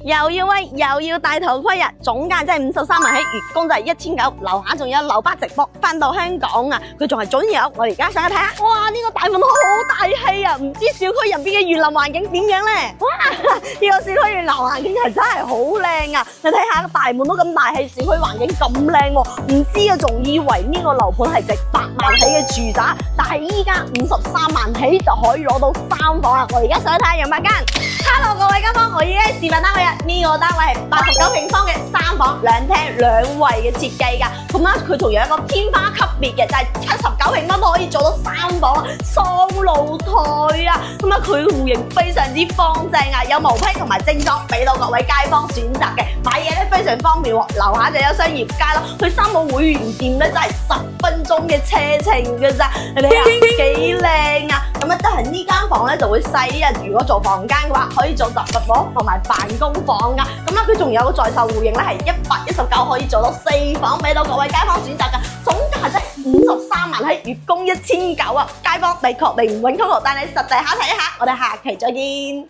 又要威又要戴頭盔啊！總價真係53萬起，月供就係1900，樓下仲有樓巴直播翻到香港啊！佢仲係準有，我哋而家上去睇下。哇！呢個大門好大氣啊！唔知小區入邊嘅園林環境點樣呢？哇！呢個小區園林環境係真係好靚啊！你睇下個大門都咁大氣，小區環境咁靚喎，唔知啊仲以為呢個樓盤係值8萬起嘅住宅，但係依家53萬起就可以攞到3房啦！我而家上去睇下楊百間。Hello 各位街坊，我已經喺示範單位啊！呢個單位係89平方嘅3房2廳2衛嘅設計㗎，咁啦佢仲有一個天花級別嘅，就係79平方都可以做到3房雙露台啊！咁啊佢戶型非常之方正啊，有毛坯同埋正裝俾到各位街坊選擇嘅，買嘢咧非常方便喎，樓下就有商業街咯，去三寶會員店咧真係10分鐘嘅車程㗎咋，你睇下幾靚啊！咁啊得閒呢間房咧就會細啲啊，如果做房間嘅話，可以做雜物房同埋辦公房噶。咁啦，佢仲有個在售戶型咧，係119可以做到4房俾到各位街坊選擇噶。總價值53萬起，月供1900啊！街坊你確定唔揾 Coco 帶你實地考察一下？我哋下期再見。